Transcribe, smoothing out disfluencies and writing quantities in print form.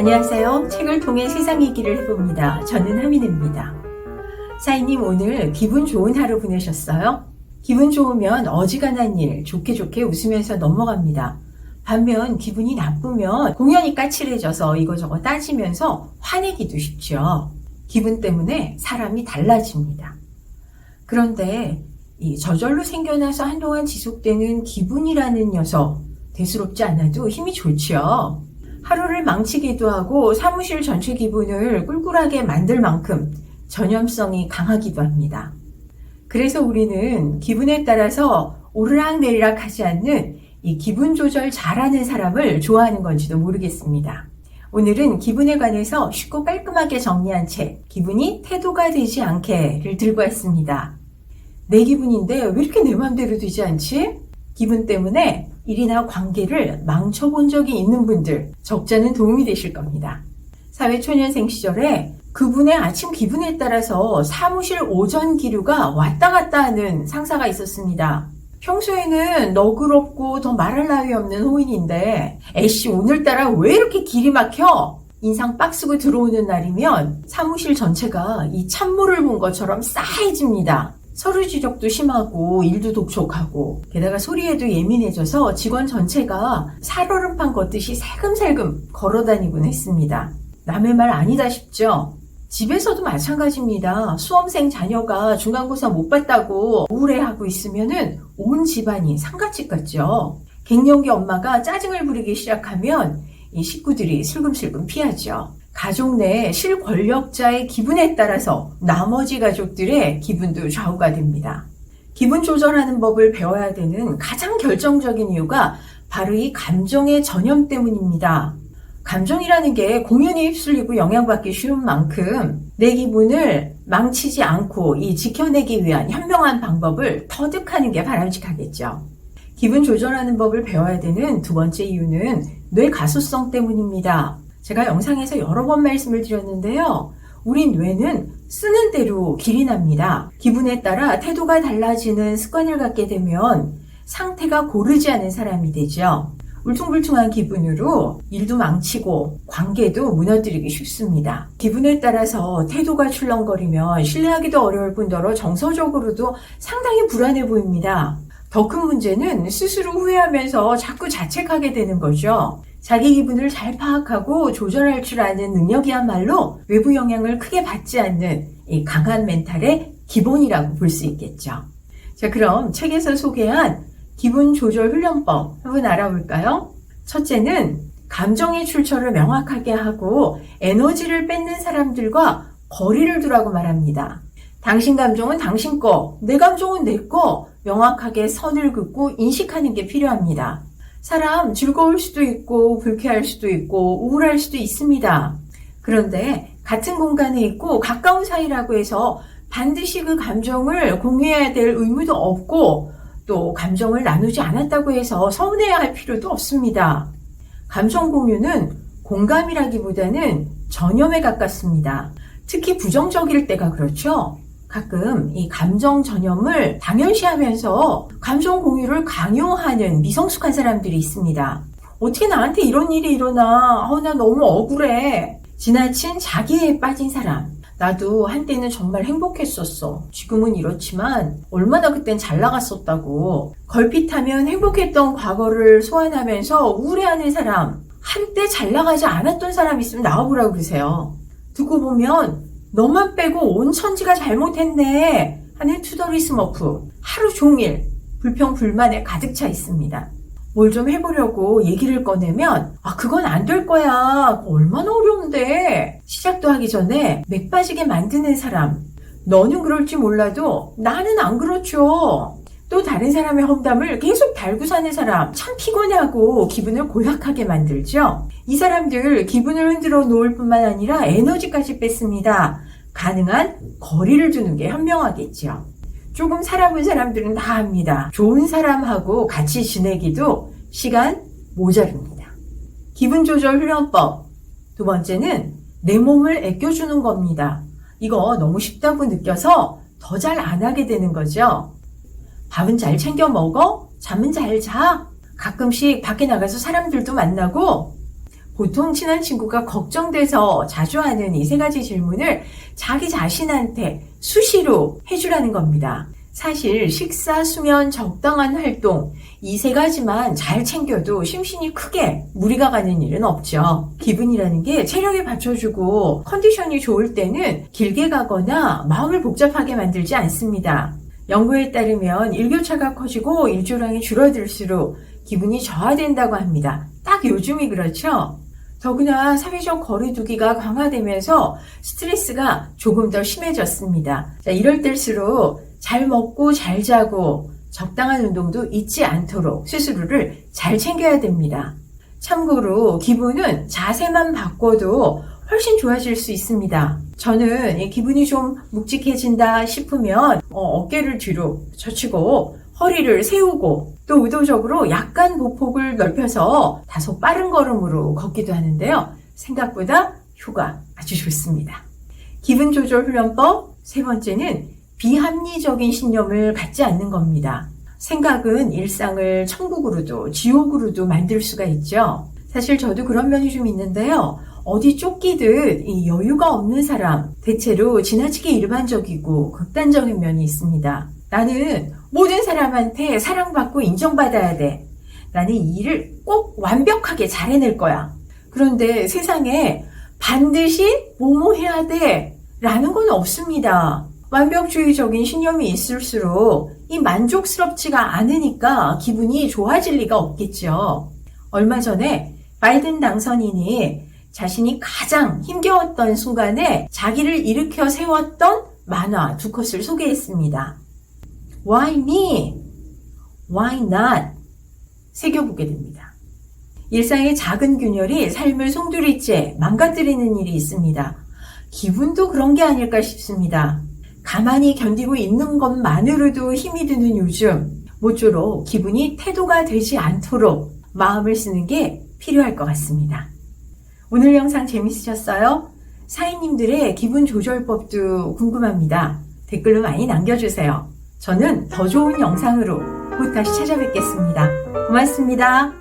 안녕하세요. 책을 통해 세상 얘기를 해봅니다. 저는 하민입니다. 사인님, 오늘 기분 좋은 하루 보내셨어요? 기분 좋으면 어지간한 일 좋게 웃으면서 넘어갑니다. 반면 기분이 나쁘면 공연이 까칠해져서 이거저거 따지면서 화내기도 쉽죠. 기분 때문에 사람이 달라집니다. 그런데 이 저절로 생겨나서 한동안 지속되는 기분이라는 녀석, 대수롭지 않아도 힘이 좋지요. 하루를 망치기도 하고 사무실 전체 기분을 꿀꿀하게 만들 만큼 전염성이 강하기도 합니다. 그래서 우리는 기분에 따라서 오르락내리락 하지 않는 이 기분 조절 잘하는 사람을 좋아하는 건지도 모르겠습니다. 오늘은 기분에 관해서 쉽고 깔끔하게 정리한 책, 기분이 태도가 되지 않게를 들고 왔습니다. 내 기분인데 왜 이렇게 내 맘대로 되지 않지? 기분 때문에 일이나 관계를 망쳐본 적이 있는 분들, 적잖은 도움이 되실 겁니다. 사회초년생 시절에 그분의 아침 기분에 따라서 사무실 오전 기류가 왔다 갔다 하는 상사가 있었습니다. 평소에는 너그럽고 더 말할 나위 없는 호인인데 애씨 오늘따라 왜 이렇게 길이 막혀? 인상 빡 쓰고 들어오는 날이면 사무실 전체가 이 찬물을 본 것처럼 싸해집니다. 서류 지적도 심하고 일도 독촉하고 게다가 소리에도 예민해져서 직원 전체가 살얼음판 걷듯이 살금살금 걸어다니곤 했습니다. 남의 말 아니다 싶죠? 집에서도 마찬가지입니다. 수험생 자녀가 중간고사 못 봤다고 우울해하고 있으면은 온 집안이 상갓집 같죠. 갱년기 엄마가 짜증을 부리기 시작하면 이 식구들이 슬금슬금 피하죠. 가족 내 실권력자의 기분에 따라서 나머지 가족들의 기분도 좌우가 됩니다. 기분 조절하는 법을 배워야 되는 가장 결정적인 이유가 바로 이 감정의 전염 때문입니다. 감정이라는 게 공연에 휩쓸리고 영향받기 쉬운 만큼 내 기분을 망치지 않고 이 지켜내기 위한 현명한 방법을 터득하는 게 바람직하겠죠. 기분 조절하는 법을 배워야 되는 두 번째 이유는 뇌 가소성 때문입니다. 제가 영상에서 여러 번 말씀을 드렸는데요. 우리 뇌는 쓰는 대로 길이 납니다. 기분에 따라 태도가 달라지는 습관을 갖게 되면 상태가 고르지 않은 사람이 되죠. 울퉁불퉁한 기분으로 일도 망치고 관계도 무너뜨리기 쉽습니다. 기분에 따라서 태도가 출렁거리면 신뢰하기도 어려울 뿐더러 정서적으로도 상당히 불안해 보입니다. 더 큰 문제는 스스로 후회하면서 자꾸 자책하게 되는 거죠. 자기 기분을 잘 파악하고 조절할 줄 아는 능력이야말로 외부 영향을 크게 받지 않는 이 강한 멘탈의 기본이라고 볼 수 있겠죠. 자, 그럼 책에서 소개한 기분 조절 훈련법 한번 알아볼까요? 첫째는 감정의 출처를 명확하게 하고 에너지를 뺏는 사람들과 거리를 두라고 말합니다. 당신 감정은 당신 거, 내 감정은 내 거 명확하게 선을 긋고 인식하는 게 필요합니다. 사람 즐거울 수도 있고 불쾌할 수도 있고 우울할 수도 있습니다. 그런데 같은 공간에 있고 가까운 사이라고 해서 반드시 그 감정을 공유해야 될 의무도 없고 또 감정을 나누지 않았다고 해서 서운해야 할 필요도 없습니다. 감정 공유는 공감이라기보다는 전염에 가깝습니다. 특히 부정적일 때가 그렇죠. 가끔 이 감정 전염을 당연시하면서 감정 공유를 강요하는 미성숙한 사람들이 있습니다. 어떻게 나한테 이런 일이 일어나? 나 너무 억울해. 지나친 자기애에 빠진 사람. 나도 한때는 정말 행복했었어. 지금은 이렇지만 얼마나 그땐 잘 나갔었다고. 걸핏하면 행복했던 과거를 소환하면서 우울해하는 사람. 한때 잘 나가지 않았던 사람 있으면 나와보라고 그러세요. 두고 보면 너만 빼고 온 천지가 잘못했네 하는 투덜이 스머프. 하루 종일 불평 불만에 가득 차 있습니다. 뭘 좀 해보려고 얘기를 꺼내면 그건 안 될 거야. 얼마나 어려운데. 시작도 하기 전에 맥 빠지게 만드는 사람. 너는 그럴지 몰라도 나는 안 그렇죠. 또 다른 사람의 험담을 계속 달고 사는 사람. 참 피곤하고 기분을 고약하게 만들죠. 이 사람들 기분을 흔들어 놓을 뿐만 아니라 에너지까지 뺐습니다. 가능한 거리를 두는 게 현명하겠죠. 조금 살아본 사람들은 다 합니다. 좋은 사람하고 같이 지내기도 시간 모자릅니다. 기분 조절 훈련법. 두 번째는 내 몸을 아껴주는 겁니다. 이거 너무 쉽다고 느껴서 더 잘 안 하게 되는 거죠. 밥은 잘 챙겨 먹어? 잠은 잘 자? 가끔씩 밖에 나가서 사람들도 만나고 보통 친한 친구가 걱정돼서 자주 하는 이 세 가지 질문을 자기 자신한테 수시로 해주라는 겁니다. 사실 식사, 수면, 적당한 활동 이 세 가지만 잘 챙겨도 심신이 크게 무리가 가는 일은 없죠. 기분이라는 게 체력에 받쳐주고 컨디션이 좋을 때는 길게 가거나 마음을 복잡하게 만들지 않습니다. 연구에 따르면 일교차가 커지고 일조량이 줄어들수록 기분이 저하된다고 합니다. 딱 요즘이 그렇죠? 더구나 사회적 거리두기가 강화되면서 스트레스가 조금 더 심해졌습니다. 자, 이럴 때일수록 잘 먹고 잘 자고 적당한 운동도 잊지 않도록 스스로를 잘 챙겨야 됩니다. 참고로 기분은 자세만 바꿔도 훨씬 좋아질 수 있습니다. 저는 기분이 좀 묵직해진다 싶으면 어깨를 뒤로 젖히고 허리를 세우고 또 의도적으로 약간 보폭을 넓혀서 다소 빠른 걸음으로 걷기도 하는데요. 생각보다 효과 아주 좋습니다. 기분 조절 훈련법 세 번째는 비합리적인 신념을 갖지 않는 겁니다. 생각은 일상을 천국으로도 지옥으로도 만들 수가 있죠. 사실 저도 그런 면이 좀 있는데요. 어디 쫓기듯 이 여유가 없는 사람, 대체로 지나치게 일반적이고 극단적인 면이 있습니다. 나는 모든 사람한테 사랑받고 인정받아야 돼. 나는 이 일을 꼭 완벽하게 잘 해낼 거야. 그런데 세상에 반드시 뭐뭐 해야 돼 라는 건 없습니다. 완벽주의적인 신념이 있을수록 이 만족스럽지가 않으니까 기분이 좋아질 리가 없겠죠. 얼마 전에 바이든 당선인이 자신이 가장 힘겨웠던 순간에 자기를 일으켜 세웠던 만화 두 컷을 소개했습니다. Why me? Why not? 새겨보게 됩니다. 일상의 작은 균열이 삶을 송두리째 망가뜨리는 일이 있습니다. 기분도 그런 게 아닐까 싶습니다. 가만히 견디고 있는 것만으로도 힘이 드는 요즘, 모쪼록 기분이 태도가 되지 않도록 마음을 쓰는 게 필요할 것 같습니다. 오늘 영상 재밌으셨어요? 사인님들의 기분 조절법도 궁금합니다. 댓글로 많이 남겨주세요. 저는 더 좋은 영상으로 곧 다시 찾아뵙겠습니다. 고맙습니다.